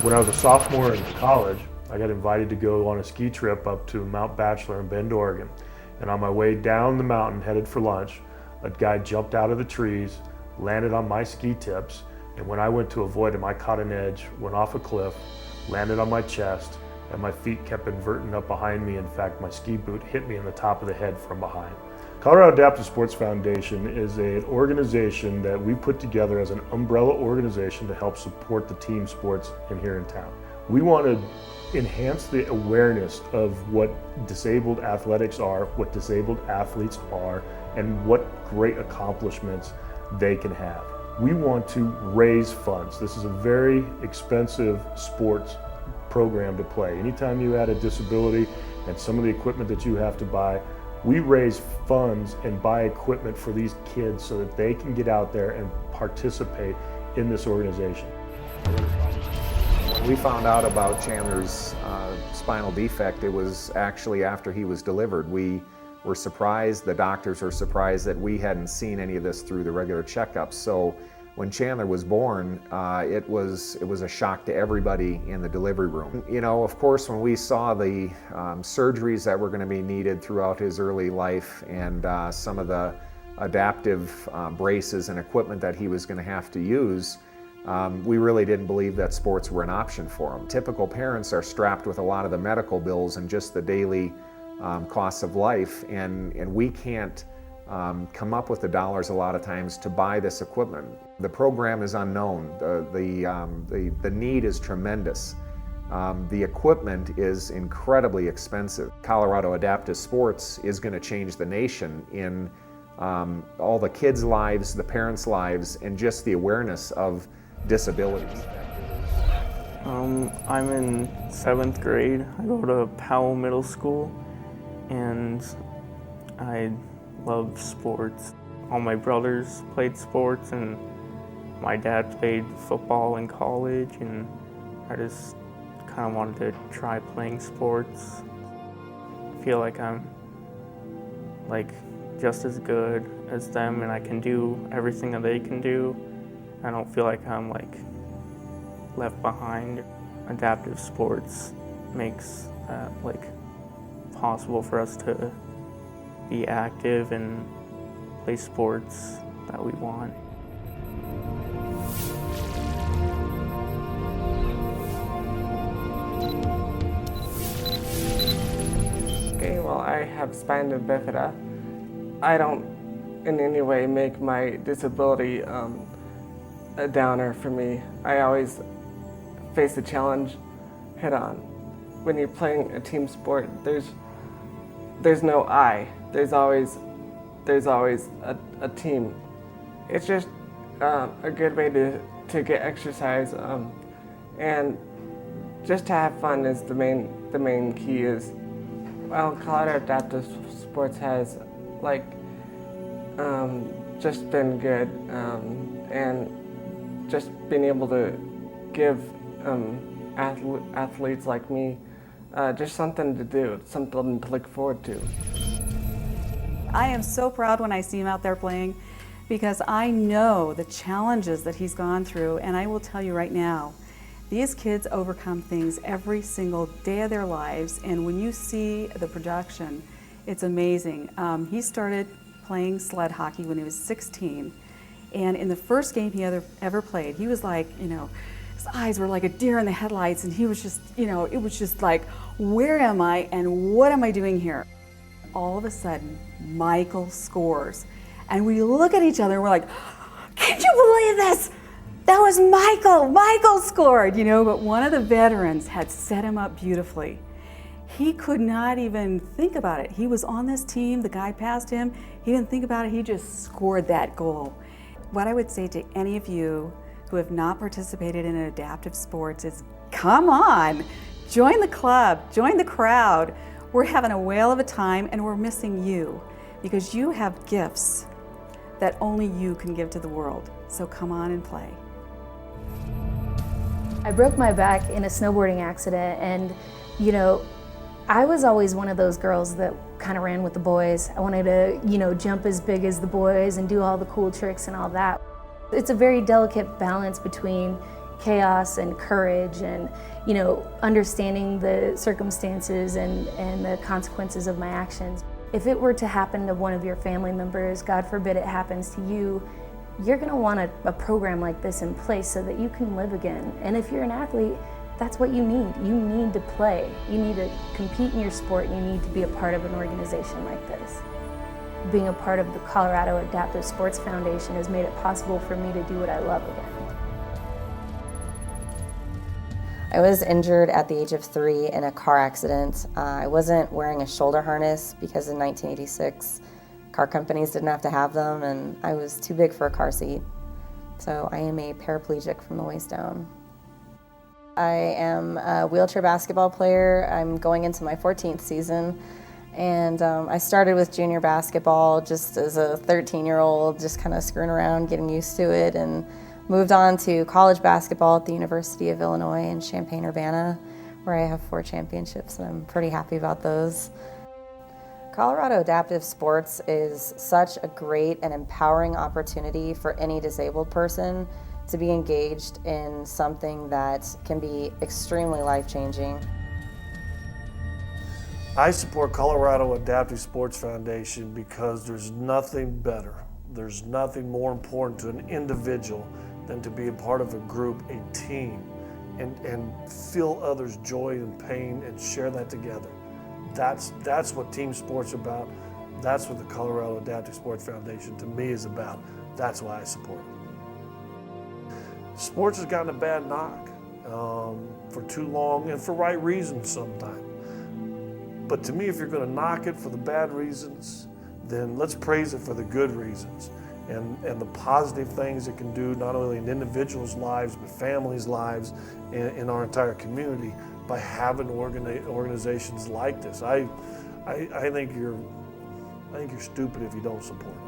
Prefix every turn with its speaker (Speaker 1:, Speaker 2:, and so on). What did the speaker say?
Speaker 1: When I was a sophomore in college, I got invited to go on a ski trip up to Mount Bachelor in Bend, Oregon. And on my way down the mountain, headed for lunch, a guy jumped out of the trees, landed on my ski tips, and when I went to avoid him, I caught an edge, went off a cliff, landed on my chest, and my feet kept inverting up behind me. In fact, my ski boot hit me in the top of the head from behind. Colorado Adaptive Sports Foundation is an organization that we put together as an umbrella organization to help support the team sports here in town. We want to enhance the awareness of what disabled athletics are, what disabled athletes are, and what great accomplishments they can have. We want to raise funds. This is a very expensive sports program to play. Anytime you add a disability and some of the equipment that you have to buy, we raise funds and buy equipment for these kids so that they can get out there and participate in this organization.
Speaker 2: When we found out about Chandler's spinal defect, it was actually after he was delivered. We were surprised, the doctors were surprised that we hadn't seen any of this through the regular checkups. So when Chandler was born, it was a shock to everybody in the delivery room. You know, of course, when we saw the surgeries that were going to be needed throughout his early life and some of the adaptive braces and equipment that he was going to have to use, we really didn't believe that sports were an option for him. Typical parents are strapped with a lot of the medical bills and just the daily costs of life, and we can't come up with the dollars a lot of times to buy this equipment. The program is unknown. The need is tremendous. The equipment is incredibly expensive. Colorado Adaptive Sports is going to change the nation in all the kids' lives, the parents' lives, and just the awareness of disabilities.
Speaker 3: I'm in 7th grade. I go to Powell Middle School, and I love sports. All my brothers played sports, and my dad played football in college, and I just kind of wanted to try playing sports. I feel like I'm just as good as them, and I can do everything that they can do. I don't feel like I'm left behind. Adaptive sports makes that possible for us to be active and play sports that we want.
Speaker 4: Okay, well, I have spina bifida. I don't in any way make my disability a downer for me. I always face the challenge head on. When you're playing a team sport, there's no I. There's always a team. It's just a good way to get exercise, and just to have fun is the main key. Is well, Colorado Adaptive Sports has just been good, and just being able to give athletes like me just something to do, something to look forward to.
Speaker 5: I am so proud when I see him out there playing, because I know the challenges that he's gone through, and I will tell you right now, these kids overcome things every single day of their lives, and when you see the production, it's amazing. He started playing sled hockey when he was 16, and in the first game he ever played, he was his eyes were like a deer in the headlights, and he was just, it was just like, where am I and what am I doing here? All of a sudden, Michael scores. And we look at each other and we're like, can you believe this? That was Michael. Michael scored, but one of the veterans had set him up beautifully. He could not even think about it. He was on this team, the guy passed him, he didn't think about it, he just scored that goal. What I would say to any of you who have not participated in adaptive sports is, come on, join the club, join the crowd. We're having a whale of a time, and we're missing you because you have gifts that only you can give to the world. So come on and play.
Speaker 6: I broke my back in a snowboarding accident, and I was always one of those girls that kind of ran with the boys. I wanted to, jump as big as the boys and do all the cool tricks and all that. It's a very delicate balance between chaos and courage and, you know, understanding the circumstances and the consequences of my actions. If it were to happen to one of your family members, God forbid it happens to you, you're gonna want a program like this in place so that you can live again. And if you're an athlete, that's what you need. You need to play. You need to compete in your sport. You need to be a part of an organization like this. Being a part of the Colorado Adaptive Sports Foundation has made it possible for me to do what I love again.
Speaker 7: I was injured at the age of 3 in a car accident. I wasn't wearing a shoulder harness because in 1986, car companies didn't have to have them, and I was too big for a car seat. So I am a paraplegic from the waist down. I am a wheelchair basketball player. I'm going into my 14th season. And I started with junior basketball just as a 13-year-old, just kind of screwing around, getting used to it, and moved on to college basketball at the University of Illinois in Champaign-Urbana, where I have 4 championships, and I'm pretty happy about those. Colorado Adaptive Sports is such a great and empowering opportunity for any disabled person to be engaged in something that can be extremely life-changing.
Speaker 8: I support Colorado Adaptive Sports Foundation because there's nothing better. There's nothing more important to an individual than to be a part of a group, a team, and feel others' joy and pain and share that together. That's what team sports are about. That's what the Colorado Adaptive Sports Foundation to me is about. That's why I support it. Sports has gotten a bad knock for too long and for right reasons sometimes. But to me, if you're going to knock it for the bad reasons, then let's praise it for the good reasons and the positive things it can do, not only in individuals' lives, but families' lives, in our entire community by having organizations like this. I think you're stupid if you don't support it.